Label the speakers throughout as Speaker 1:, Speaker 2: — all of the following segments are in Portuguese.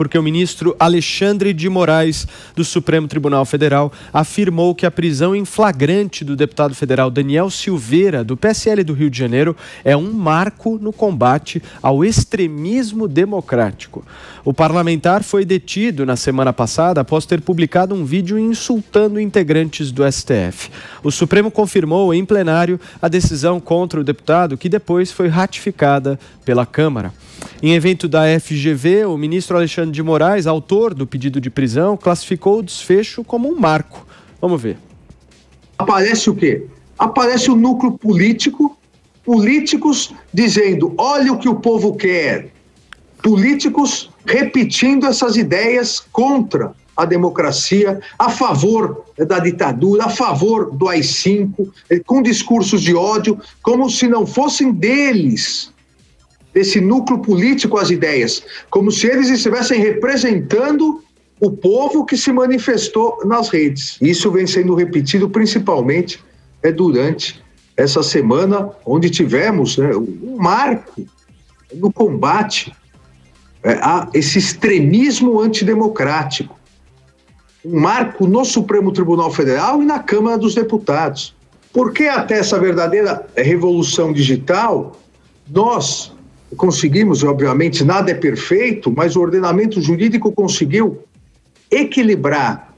Speaker 1: porque o ministro Alexandre de Moraes, do Supremo Tribunal Federal, afirmou que a prisão em flagrante do deputado federal Daniel Silveira, do PSL do Rio de Janeiro, é um marco no combate ao extremismo democrático. O parlamentar foi detido na semana passada após ter publicado um vídeo insultando integrantes do STF. O Supremo confirmou em plenário a decisão contra o deputado, que depois foi ratificada pela Câmara. Em evento da FGV, o ministro Alexandre de Moraes, autor do pedido de prisão, classificou o desfecho como um marco. Vamos ver.
Speaker 2: Aparece o quê? Aparece o núcleo político, políticos dizendo, olha o que o povo quer. Políticos repetindo essas ideias contra a democracia, a favor da ditadura, a favor do AI-5, com discursos de ódio, como se não fossem deles, desse núcleo político, as ideias, como se eles estivessem representando o povo que se manifestou nas redes. Isso vem sendo repetido principalmente durante essa semana, onde tivemos um marco no combate a esse extremismo antidemocrático. Um marco no Supremo Tribunal Federal e na Câmara dos Deputados. Porque até essa verdadeira revolução digital, nós conseguimos, obviamente nada é perfeito, mas o ordenamento jurídico conseguiu equilibrar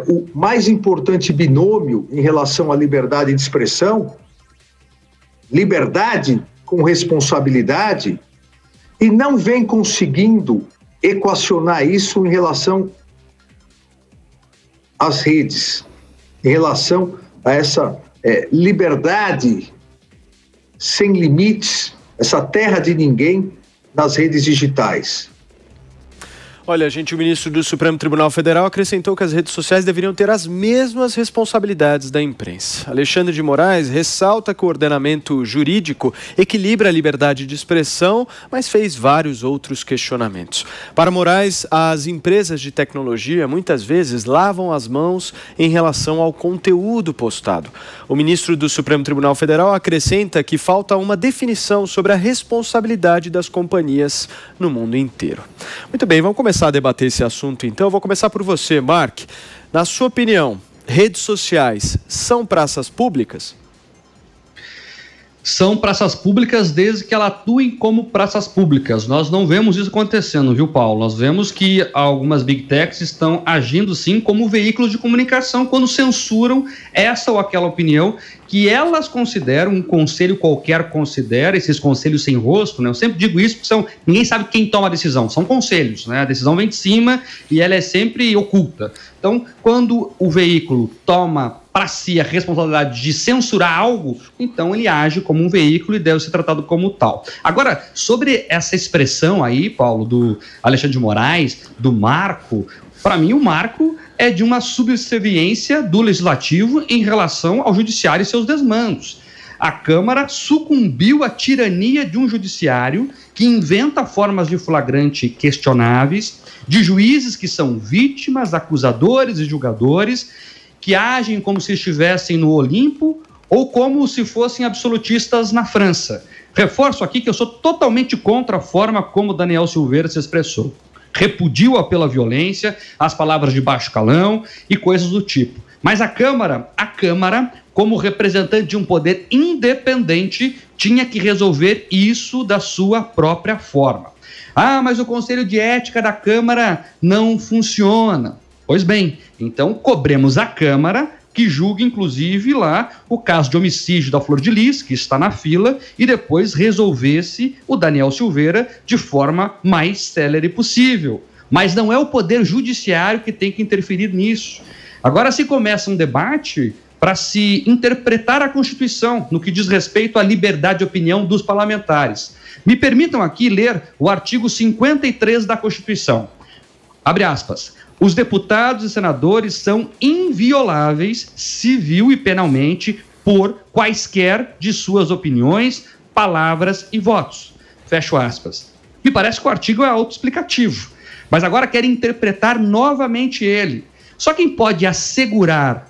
Speaker 2: o mais importante binômio em relação à liberdade de expressão, liberdade com responsabilidade, e não vem conseguindo equacionar isso em relação às redes, em relação a essa liberdade sem limites, essa terra de ninguém nas redes digitais.
Speaker 1: Olha, gente, o ministro do Supremo Tribunal Federal acrescentou que as redes sociais deveriam ter as mesmas responsabilidades da imprensa. Alexandre de Moraes ressalta que o ordenamento jurídico equilibra a liberdade de expressão, mas fez vários outros questionamentos. Para Moraes, as empresas de tecnologia muitas vezes lavam as mãos em relação ao conteúdo postado. O ministro do Supremo Tribunal Federal acrescenta que falta uma definição sobre a responsabilidade das companhias no mundo inteiro. Muito bem, vamos começar a debater esse assunto, então. Eu vou começar por você, Mark. Na sua opinião, redes sociais são praças públicas?
Speaker 3: São praças públicas desde que elas atuem como praças públicas. Nós não vemos isso acontecendo, viu, Paulo? Nós vemos que algumas big techs estão agindo, sim, como veículos de comunicação quando censuram essa ou aquela opinião que elas consideram, um conselho qualquer considera, esses conselhos sem rosto, né? Eu sempre digo isso porque ninguém sabe quem toma a decisão, são conselhos, né? A decisão vem de cima e ela é sempre oculta. Então, quando o veículo toma para si a responsabilidade de censurar algo, então ele age como um veículo e deve ser tratado como tal. Agora, sobre essa expressão aí, Paulo, do Alexandre de Moraes, do marco, para mim o marco é de uma subserviência do legislativo em relação ao judiciário e seus desmandos. A Câmara sucumbiu à tirania de um judiciário que inventa formas de flagrante questionáveis, de juízes que são vítimas, acusadores e julgadores, que agem como se estivessem no Olimpo ou como se fossem absolutistas na França. Reforço aqui que eu sou totalmente contra a forma como Daniel Silveira se expressou. Repudio-a pela violência, as palavras de baixo calão e coisas do tipo. Mas a Câmara, como representante de um poder independente, tinha que resolver isso da sua própria forma. Ah, mas o Conselho de Ética da Câmara não funciona. Pois bem, então cobremos a Câmara que julgue, inclusive, lá o caso de homicídio da Flor de Lis, que está na fila, e depois resolvesse o Daniel Silveira de forma mais célere possível. Mas não é o Poder Judiciário que tem que interferir nisso. Agora se começa um debate para se interpretar a Constituição no que diz respeito à liberdade de opinião dos parlamentares. Me permitam aqui ler o artigo 53 da Constituição. Abre aspas. Os deputados e senadores são invioláveis, civil e penalmente, por quaisquer de suas opiniões, palavras e votos. Fecho aspas. Me parece que o artigo é autoexplicativo, mas agora querem interpretar novamente ele. Só quem pode assegurar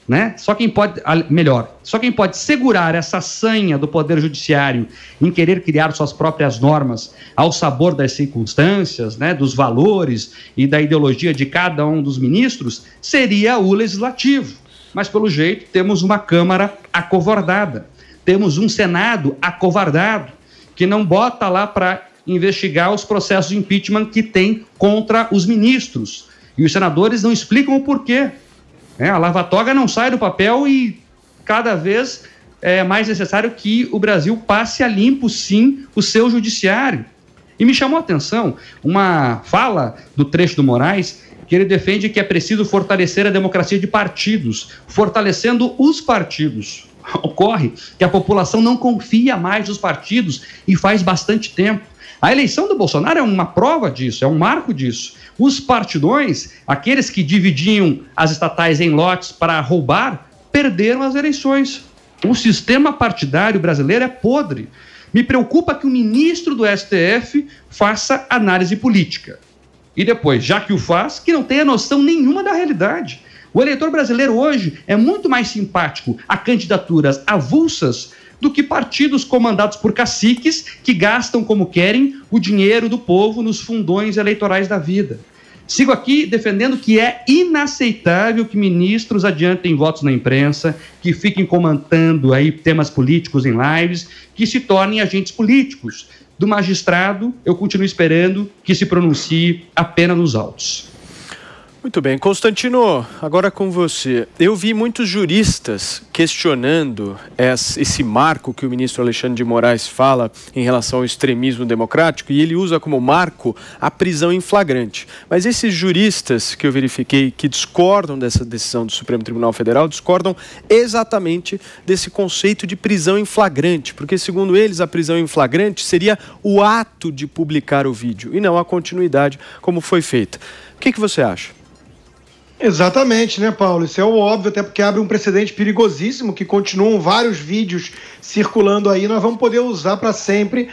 Speaker 3: né? Só quem pode segurar essa sanha do Poder Judiciário em querer criar suas próprias normas ao sabor das circunstâncias, né, dos valores e da ideologia de cada um dos ministros, seria o Legislativo. Mas, pelo jeito, temos uma Câmara acovardada, temos um Senado acovardado, que não bota lá para investigar os processos de impeachment que tem contra os ministros. E os senadores não explicam o porquê. A lava-toga não sai do papel e cada vez é mais necessário que o Brasil passe a limpo, sim, o seu judiciário. E me chamou a atenção uma fala do trecho do Moraes, que ele defende que é preciso fortalecer a democracia de partidos, fortalecendo os partidos. Ocorre que a população não confia mais nos partidos e faz bastante tempo. A eleição do Bolsonaro é uma prova disso, é um marco disso. Os partidões, aqueles que dividiam as estatais em lotes para roubar, perderam as eleições. O sistema partidário brasileiro é podre. Me preocupa que o ministro do STF faça análise política. E depois, já que o faz, que não tenha noção nenhuma da realidade. O eleitor brasileiro hoje é muito mais simpático a candidaturas avulsas do que partidos comandados por caciques que gastam como querem o dinheiro do povo nos fundões eleitorais da vida. Sigo aqui defendendo que é inaceitável que ministros adiantem votos na imprensa, que fiquem comentando aí temas políticos em lives, que se tornem agentes políticos. Do magistrado, eu continuo esperando que se pronuncie apenas nos autos.
Speaker 1: Muito bem. Constantino, agora com você. Eu vi muitos juristas questionando esse marco que o ministro Alexandre de Moraes fala em relação ao extremismo democrático, e ele usa como marco a prisão em flagrante. Mas esses juristas que eu verifiquei que discordam dessa decisão do Supremo Tribunal Federal, discordam exatamente desse conceito de prisão em flagrante, porque, segundo eles, a prisão em flagrante seria o ato de publicar o vídeo e não a continuidade como foi feita. O que você acha?
Speaker 4: Exatamente, né, Paulo? Isso é o óbvio, até porque abre um precedente perigosíssimo, que continuam vários vídeos circulando aí. Nós vamos poder usar para sempre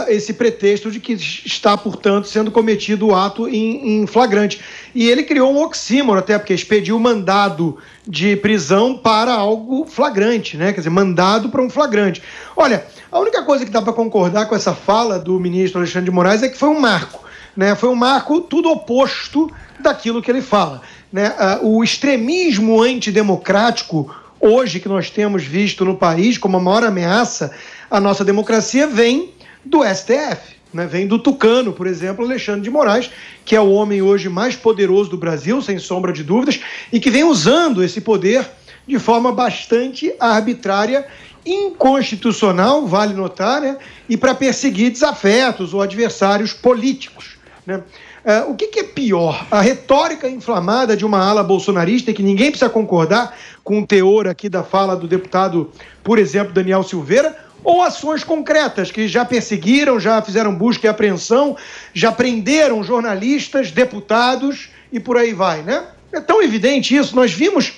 Speaker 4: esse pretexto de que está, portanto, sendo cometido o ato em flagrante. E ele criou um oxímoro, até porque expediu mandado de prisão para algo flagrante, né? Quer dizer, mandado para um flagrante. Olha, a única coisa que dá para concordar com essa fala do ministro Alexandre de Moraes é que foi um marco, né? Foi um marco tudo oposto daquilo que ele fala. Né? O extremismo antidemocrático, hoje que nós temos visto no país como a maior ameaça à nossa democracia, vem do STF, né? Vem do tucano, por exemplo, Alexandre de Moraes, que é o homem hoje mais poderoso do Brasil, sem sombra de dúvidas, e que vem usando esse poder de forma bastante arbitrária, inconstitucional, vale notar, né? E para perseguir desafetos ou adversários políticos, né? O que é pior? A retórica inflamada de uma ala bolsonarista, que ninguém precisa concordar com o teor aqui da fala do deputado, por exemplo, Daniel Silveira, ou ações concretas que já perseguiram, já fizeram busca e apreensão, já prenderam jornalistas, deputados e por aí vai, né? É tão evidente isso. Nós vimos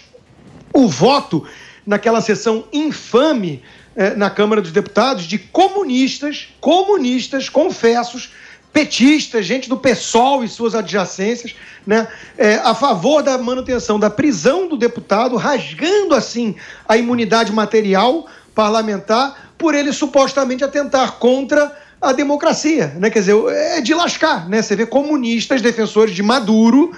Speaker 4: o voto naquela sessão infame na Câmara dos Deputados de comunistas, confessos, petistas, gente do PSOL e suas adjacências, né, a favor da manutenção da prisão do deputado, rasgando assim a imunidade material parlamentar por ele supostamente atentar contra a democracia, né? Quer dizer, é de lascar, né? Você vê comunistas, defensores de Maduro,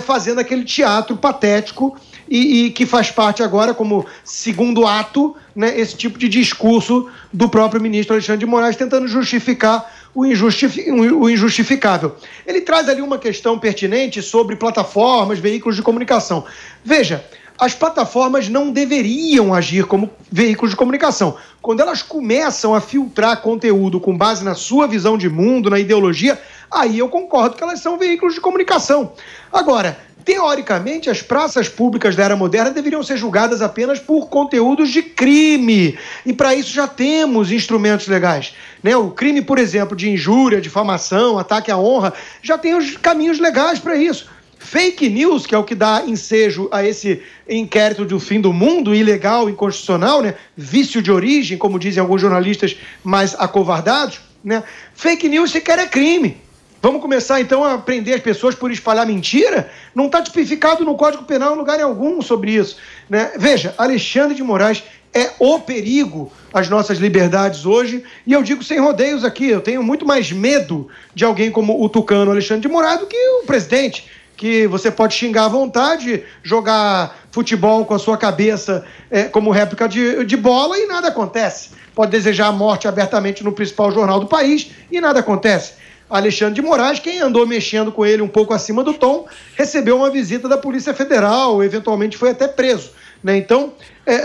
Speaker 4: fazendo aquele teatro patético e que faz parte agora, como segundo ato, né, esse tipo de discurso do próprio ministro Alexandre de Moraes tentando justificar o injustificável. Ele traz ali uma questão pertinente sobre plataformas, veículos de comunicação. Veja, as plataformas não deveriam agir como veículos de comunicação. Quando elas começam a filtrar conteúdo com base na sua visão de mundo, na ideologia, aí eu concordo que elas são veículos de comunicação. Agora, teoricamente, as praças públicas da era moderna deveriam ser julgadas apenas por conteúdos de crime. E para isso já temos instrumentos legais, né? O crime, por exemplo, de injúria, difamação, ataque à honra, já tem os caminhos legais para isso. Fake news, que é o que dá ensejo a esse inquérito do fim do mundo, ilegal, inconstitucional, né? Vício de origem, como dizem alguns jornalistas mais acovardados, né? Fake news sequer é crime. Vamos começar, então, a prender as pessoas por espalhar mentira? Não está tipificado no Código Penal em lugar algum sobre isso, né? Veja, Alexandre de Moraes é o perigo às nossas liberdades hoje, e eu digo sem rodeios aqui, eu tenho muito mais medo de alguém como o tucano Alexandre de Moraes do que o presidente, que você pode xingar à vontade, jogar futebol com a sua cabeça como réplica de bola e nada acontece. Pode desejar a morte abertamente no principal jornal do país e nada acontece. Alexandre de Moraes, quem andou mexendo com ele um pouco acima do tom, recebeu uma visita da Polícia Federal, eventualmente foi até preso, né? Então,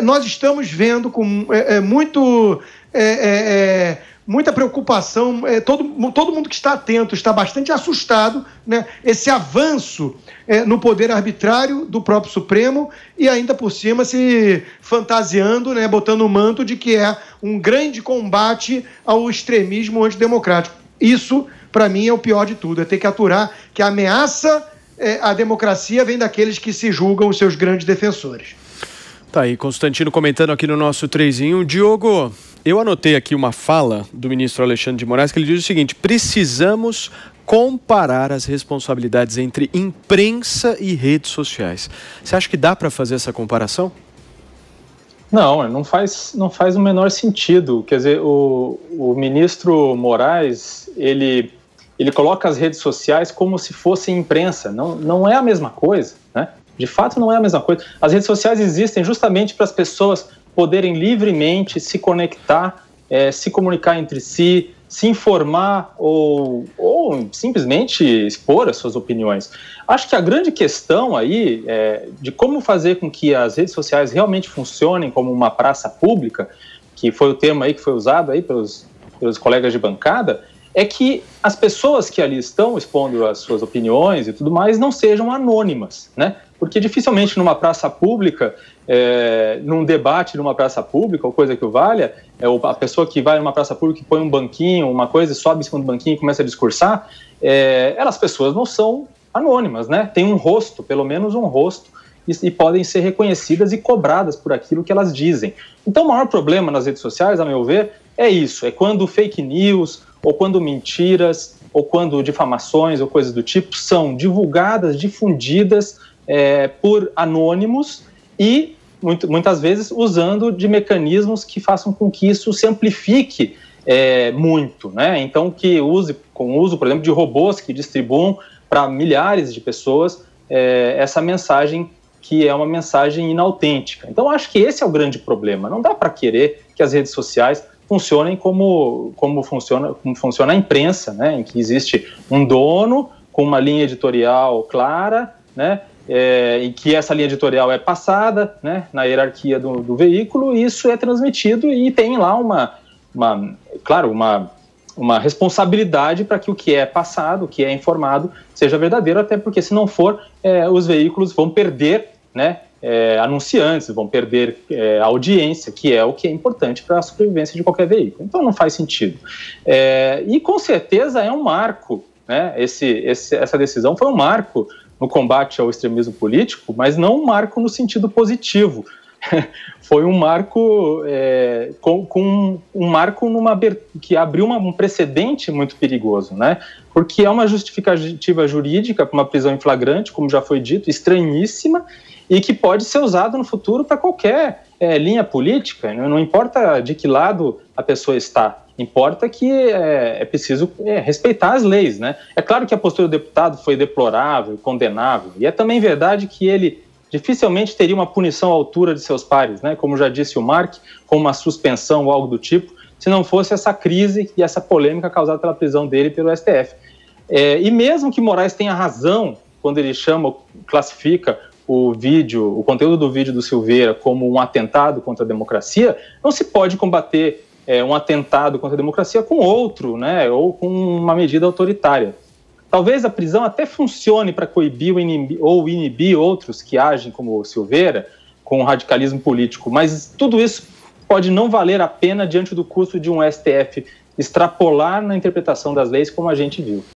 Speaker 4: nós estamos vendo com muita preocupação, todo mundo que está atento está bastante assustado, né? Esse avanço no poder arbitrário do próprio Supremo e ainda por cima se fantasiando, né? Botando o manto de que é um grande combate ao extremismo antidemocrático. Isso, para mim, é o pior de tudo, é ter que aturar que a ameaça à democracia vem daqueles que se julgam os seus grandes defensores.
Speaker 1: Tá aí, Constantino comentando aqui no nosso 3 em 1. Diogo, eu anotei aqui uma fala do ministro Alexandre de Moraes que ele diz o seguinte: precisamos comparar as responsabilidades entre imprensa e redes sociais. Você acha que dá para fazer essa comparação?
Speaker 5: Não faz o menor sentido. Quer dizer, o ministro Moraes, ele coloca as redes sociais como se fossem imprensa. Não é a mesma coisa, né? De fato, não é a mesma coisa. As redes sociais existem justamente para as pessoas poderem livremente se conectar, se comunicar entre si, se informar ou simplesmente expor as suas opiniões. Acho que a grande questão aí de como fazer com que as redes sociais realmente funcionem como uma praça pública, que foi o termo aí que foi usado aí pelos colegas de bancada, é que as pessoas que ali estão expondo as suas opiniões e tudo mais não sejam anônimas, né? Porque dificilmente numa praça pública, num debate numa praça pública, ou coisa que o valha, a pessoa que vai numa praça pública e põe um banquinho, uma coisa, sobe em cima do banquinho e começa a discursar, as pessoas não são anônimas, né? Tem um rosto, pelo menos um rosto, e podem ser reconhecidas e cobradas por aquilo que elas dizem. Então o maior problema nas redes sociais, a meu ver, é isso, é quando fake news, ou quando mentiras, ou quando difamações, ou coisas do tipo, são divulgadas, difundidas por anônimos e, muitas vezes, usando de mecanismos que façam com que isso se amplifique muito, né? Então, com o uso, por exemplo, de robôs que distribuam para milhares de pessoas essa mensagem que é uma mensagem inautêntica. Então, acho que esse é o grande problema. Não dá para querer que as redes sociais funcionem como funciona a imprensa, né? Em que existe um dono com uma linha editorial clara, né? Em que essa linha editorial é passada, né, na hierarquia do veículo, e isso é transmitido e tem lá uma responsabilidade para que o que é passado, o que é informado, seja verdadeiro, até porque se não for, os veículos vão perder, né, anunciantes, vão perder audiência, que é o que é importante para a sobrevivência de qualquer veículo. Então não faz sentido. E com certeza é um marco, né, essa decisão foi um marco no combate ao extremismo político, mas não um marco no sentido positivo. Foi um marco que abriu um precedente muito perigoso, né? Porque é uma justificativa jurídica para uma prisão em flagrante, como já foi dito, estranhíssima, e que pode ser usado no futuro para qualquer linha política. Não importa de que lado a pessoa está, importa que é preciso respeitar as leis, né? É claro que a postura do deputado foi deplorável, condenável, e é também verdade que ele dificilmente teria uma punição à altura de seus pares, né? Como já disse o Mark, como uma suspensão ou algo do tipo, se não fosse essa crise e essa polêmica causada pela prisão dele pelo STF. E mesmo que Moraes tenha razão quando ele classifica o conteúdo do vídeo do Silveira como um atentado contra a democracia, não se pode combater um atentado contra a democracia com outro, né, ou com uma medida autoritária. Talvez a prisão até funcione para coibir ou inibir outros que agem como o Silveira, com radicalismo político, mas tudo isso pode não valer a pena diante do custo de um STF extrapolar na interpretação das leis, como a gente viu.